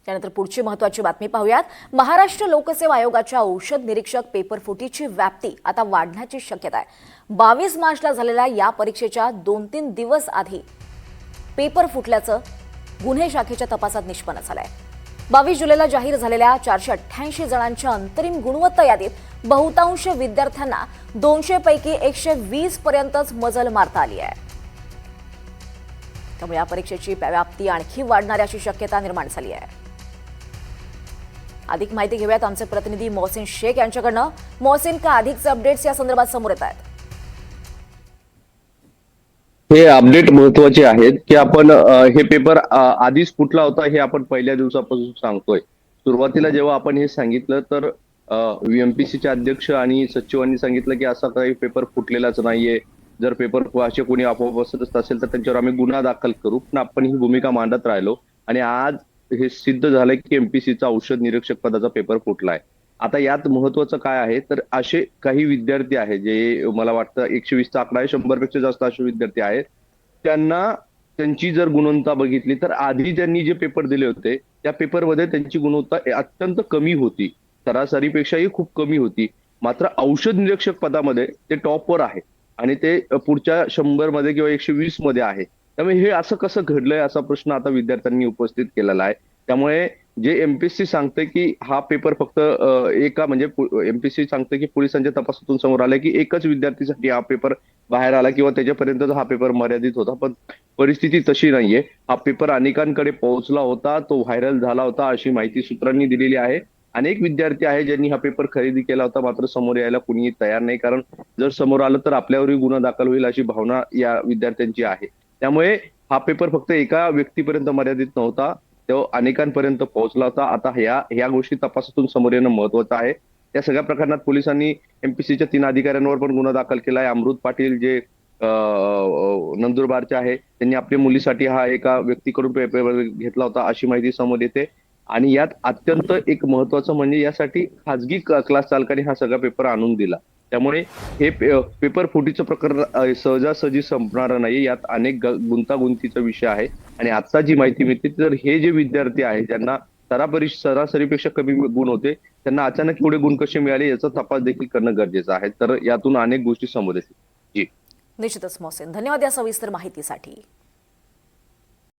त्यानंतर पुढची महत्त्वाची बातमी पाहूयात। महाराष्ट्र लोकसेवा आयोगाच्या औषध निरीक्षक पेपर फुटीची व्याप्ती आता वाढण्याची शक्यता आहे। 22 मार्चला झालेल्या या परीक्षेच्या 2-3 दिवस आधी पेपर फुटल्याचं गुन्हे शाखेच्या तपासात निष्पन्न झालंय। 22 जुलैला जाहीर झालेल्या 488 जणांच्या अंतरिम गुणवत्ता यादीत बहुतांश विद्यार्थ्यांना 200 पैकी 120 पर्यंतच मजल मारता आली आहे। त्यामुळे या परीक्षेची व्याप्ती आणखी वाढण्याची शक्यता निर्माण झाली आहे। अधिक माहिती घेऊयात आमचे प्रतिनिधी मोहसिन शेख यांच्याकडनं। मोहसिन, का अधिकचे अपडेट्स या संदर्भात समोर येत आहेत? हे अपडेट महत्वाचे आहेत की आपण हे पेपर आधीच फुटला होता हे आपण पहिल्या दिवसापासून सांगतोय। सुरुवातीला जेव्हा आपण हे सांगितलं तर एमपीसीचे अध्यक्ष आणि सचिवांनी सांगितलं की असा काही पेपर फुटलेलाच नाहीये, जर पेपर असे कोणी आपोआप बसत असेल तर त्यांच्यावर आम्ही गुन्हा दाखल करू। पण आपण ही भूमिका मांडत राहिलो आणि आज हे सिद्ध झालंय की एमपीसीचा औषध निरीक्षक पदाचा पेपर फुटलाय। आता यात महत्वाचं काय आहे तर असे काही विद्यार्थी आहेत जे मला वाटतं 120चा आकडा आहे, 100 पेक्षा जास्त असे विद्यार्थी आहेत, त्यांना त्यांची जर गुणवत्ता बघितली तर आधी त्यांनी जे पेपर दिले होते त्या पेपरमध्ये त्यांची गुणवत्ता अत्यंत कमी होती, सरासरीपेक्षाही खूप कमी होती। मात्र औषध निरीक्षक पदामध्ये ते टॉपवर आहे आणि ते पुढच्या 100 मध्ये किंवा 120 मध्ये आहे। त्यामुळे हे असं कसं घडलंय असा प्रश्न आता विद्यार्थ्यांनी उपस्थित केलेला आहे। त्यामुळे जे एमपीएससी सांगते की हा पेपर फक्त एका म्हणजे एमपीएससी सांगते की पोलिसांच्या तपासातून समोर आलंय की एकच विद्यार्थीसाठी हा पेपर बाहेर आला किंवा त्याच्यापर्यंत हा पेपर मर्यादित होता, पण परिस्थिती तशी नाहीये। हा पेपर अनेकांकडे पोहोचला होता, तो व्हायरल झाला होता अशी माहिती सूत्रांनी दिलेली आहे। अनेक विद्यार्थी आहेत ज्यांनी हा पेपर खरेदी केला होता, मात्र समोर यायला कुणीही तयार नाही, कारण जर समोर आलं तर आपल्यावरही गुन्हा दाखल होईल अशी भावना या विद्यार्थ्यांची आहे। त्यामुळे हा पेपर फक्त एका व्यक्तीपर्यंत मर्यादित नव्हता, तो अनेकांपर्यंत पोहोचला होता। आता ह्या गोष्टी तपासातून समोर येणं महत्वाचं आहे। त्या सगळ्या प्रकरणात पोलिसांनी एमपीसीच्या 3 अधिकाऱ्यांवर पण गुन्हा दाखल केला आहे। अमृत पाटील जे नंदुरबारचे आहे, त्यांनी आपल्या मुलीसाठी हा एका व्यक्तीकडून पेपर घेतला होता अशी माहिती समोर येते। आणि यात अत्यंत एक महत्वाचं म्हणजे यासाठी खाजगी क्लास चालकांनी हा सगळा पेपर आणून दिला। त्यामुळे हे पेपर फुटीचं प्रकरण सहजासहजी संपणार नाही, यात अनेक गुंतागुंतीचा विषय आहे। आणि आता जी माहिती मिळते तर हे जे विद्यार्थी आहेत ज्यांना सरासरीपेक्षा कमी गुण होते, त्यांना अचानक एवढे गुण कसे मिळाले याचा तपास देखील करणं गरजेचं आहे। तर यातून अनेक गोष्टी समोर येतील। जी निश्चितच मोहसिन, धन्यवाद या सविस्तर माहितीसाठी।